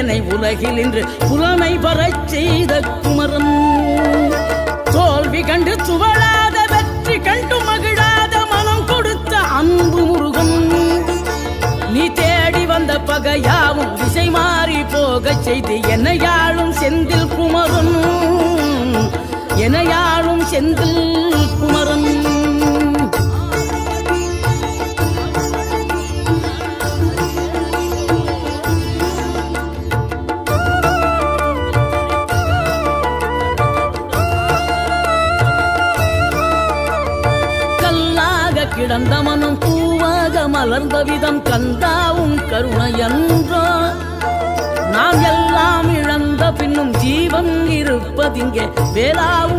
என்னை உலகில் இன்று புலமை வரச் செய்த குமரன். தோல்வி கண்டு துவளாத வெற்றி கண்டு மகிழாத மனம் கொடுத்த அன்பு முருகன். நீ தேடி வந்த பகையாவும் திசை மாறி போகச் செய்து என்னையாளும் செந்தில் குமரன். என்னையாளும் செந்தில் குமரன். கிடந்த மனம் பூவாக மலர்ந்த விதம் கந்தாவும் கருணையன்றோ. நாம் எல்லாம் இழந்த பின்னும் ஜீவன் இருப்பதிங்கே வேளாவும்